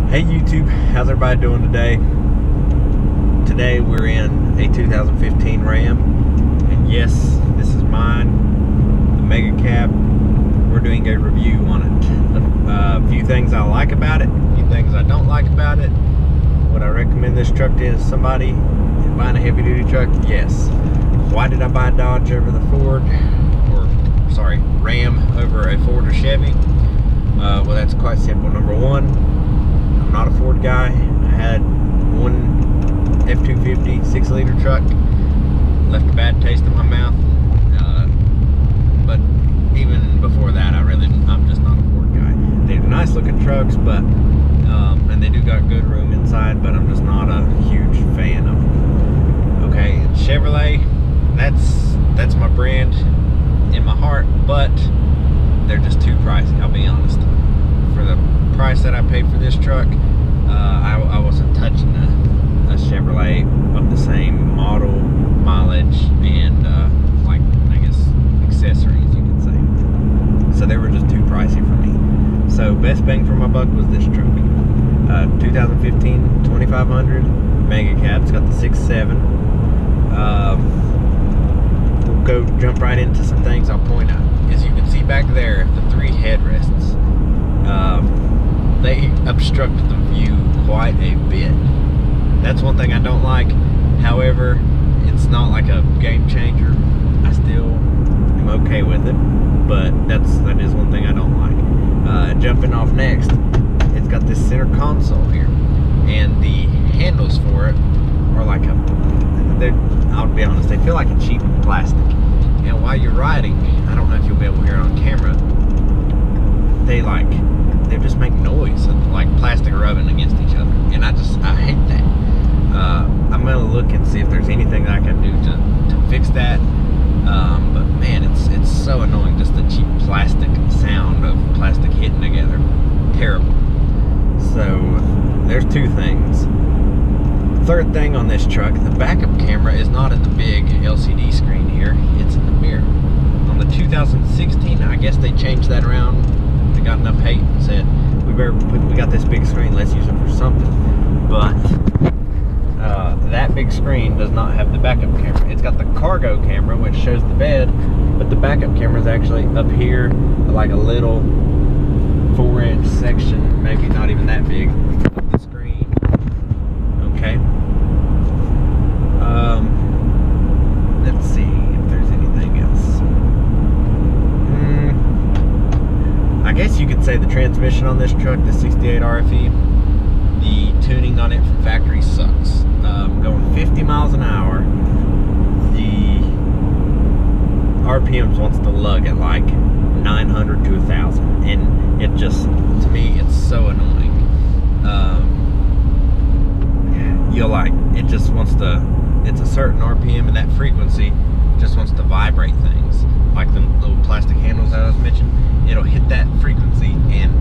Hey YouTube, how's everybody doing today? Today we're in a 2015 Ram, and yes, this is mine, the Mega Cab. We're doing a review on it. A few things I like about it, a few things I don't like about it. Would I recommend this truck to somebody buying a heavy duty truck? Yes. Why did I buy a Dodge over the Ford, or sorry, Ram over a Ford or Chevy? Well, that's quite simple. Number one, I'm not a Ford guy. I had one F-250 6-liter truck, left a bad taste in my mouth. But even before that, I'm just not a Ford guy. They're nice looking trucks, but and they do got good room inside, but I'm just not a huge fan of them. Okay, Chevrolet, that's my brand in my heart, but they're just too pricey, I'll be honest. For the price that I paid for this truck, I wasn't touching a Chevrolet of the same model, mileage, and like, I guess, accessories, you could say. So they were just too pricey for me. So best bang for my buck was this truck. 2015 2500 Mega Cab. It's got the 6.7. We'll jump right into some things I'll point out. As you can see back there, the 3 headrests, they obstruct the view quite a bit. That's one thing I don't like. However, it's not like a game changer. I still am okay with it, but that is one thing I don't like. Jumping off next, it's got this center console here, and the handles for it are like I'll be honest, they feel like a cheap plastic. And while you're riding, I don't know if you'll be able to hear it on camera, they just make noise, like plastic rubbing against each other, and I hate that. I'm gonna look and see if there's anything that I can do to fix that. But man, it's so annoying, just the cheap plastic sound of plastic hitting together. Terrible. So there's 2 things. Third thing on this truck, the backup camera is not in the big LCD screen here, it's in the mirror. On the 2016, I guess they changed that around. They got enough hate and said, we got this big screen, let's use it for something. But that big screen does not have the backup camera. It's got the cargo camera, which shows the bed, but the backup camera is actually up here, like a little 4-inch section, maybe not even that big, of the screen. Okay. Let's see if there's anything else. I guess you could say the transmission on this truck, the 68 RFE, the tuning on it from factory sucks. Going 50 miles an hour, the RPMs wants to lug at like 900 to 1,000, and it just, to me, it's so annoying. It just wants to, it's a certain RPM, and that frequency just wants to vibrate things. Like the little plastic handles that I was mentioning, it'll hit that frequency and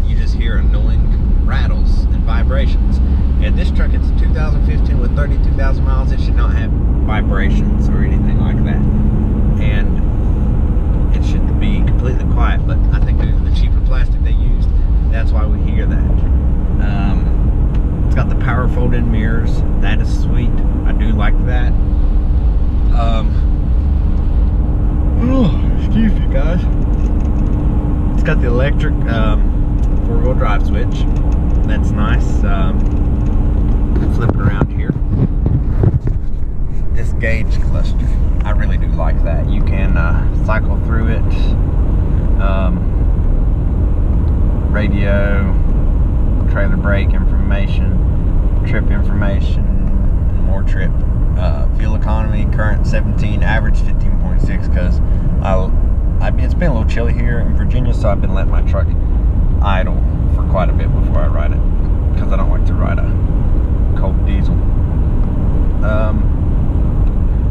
you just hear annoying rattles and vibrations. And this truck, it's a 2015 with 32,000 miles. It should not have vibrations or anything like that. And it should be completely quiet, but I think due to the cheaper plastic they used, that's why we hear that. It's got the power fold-in mirrors. That is sweet. I do like that. Excuse me, guys. It's got the electric 4-wheel drive switch. That's nice. Flipping around here, this gauge cluster, I really do like that. You can cycle through it. Radio, trailer brake information, trip information, more trip, fuel economy, current 17, average 15.6, because it's been a little chilly here in Virginia, so I've been letting my truck idle for quite a bit before I ride it, because I don't like to ride a cold diesel.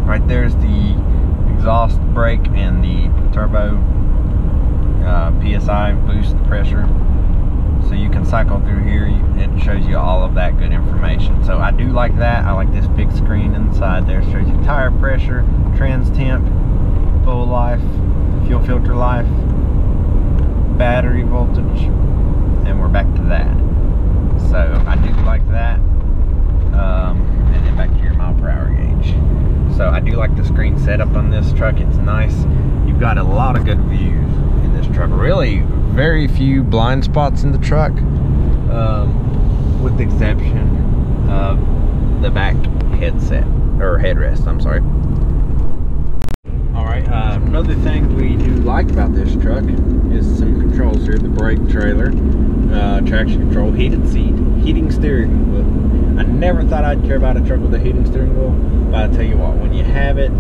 Right there's the exhaust brake and the turbo PSI boost pressure. So you can cycle through here. It shows you all of that good information. So I do like that. I like this big screen inside there. It shows you tire pressure, trans temp, full life, fuel filter life, battery voltage, and we're back to that. setup on this truck. It's nice. You've got a lot of good views in this truck. Really very few blind spots in the truck, with the exception of the back headrest, I'm sorry. Alright, another thing we do like about this truck is some controls here. The brake trailer, traction control, heated seat, heating steering wheel. I never thought I'd care about a truck with a heating steering wheel, but I tell you what, when you have it,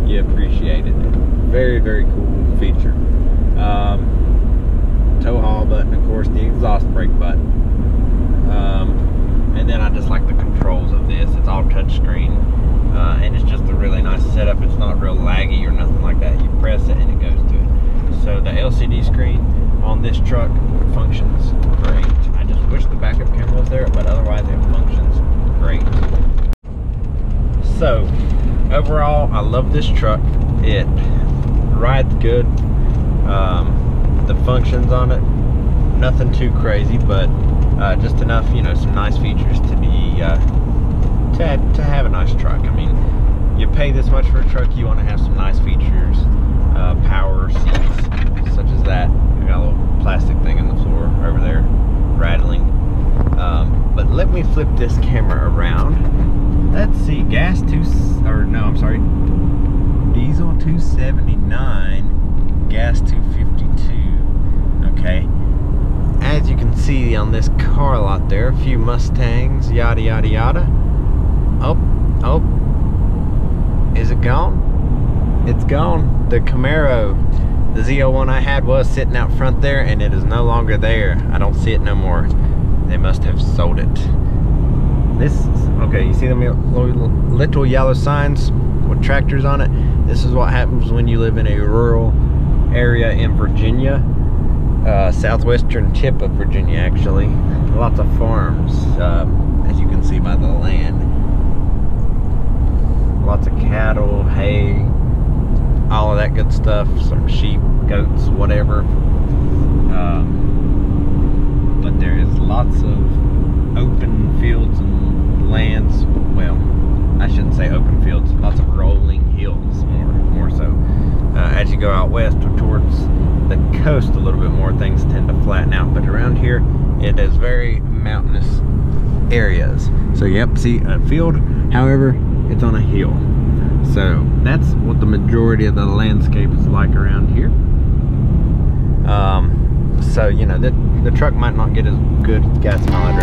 you appreciate it. Very, very cool feature. Tow haul button, of course, the exhaust brake button. And then I just like the controls of this. It's all touchscreen, and it's just a really nice setup. It's not real laggy or nothing like that. You press it and it goes to it. So the LCD screen on this truck functions great. I just wish the backup camera was there, but otherwise it functions great. So overall, I love this truck. It rides good. The functions on it, nothing too crazy, but just enough, you know, some nice features to be to have a nice truck. I mean, you pay this much for a truck, you want to have some nice features, power seats such as that. I got a little plastic thing on the floor over there rattling. But let me flip this camera around. Let's see, diesel 279, gas 252. Okay, as you can see on this car lot there, a few Mustangs, yada yada yada. Oh, is it gone? It's gone. The Camaro, the Z01 I had was sitting out front there, and it is no longer there. I don't see it no more. They must have sold it. Okay, you see them little yellow signs with tractors on it? This is what happens when you live in a rural area in Virginia. Southwestern tip of Virginia, actually. Lots of farms, as you can see by the land. Lots of cattle, hay, all of that good stuff. Some sheep, goats, whatever. But there is lots of open fields and lands. Well, I shouldn't say open fields. Lots of rolling hills, more so. As you go out west or towards the coast a little bit more, things tend to flatten out, but around here it is very mountainous areas. So yep, see a field, however it's on a hill, so that's what the majority of the landscape is like around here. So you know, the truck might not get as good gas mileage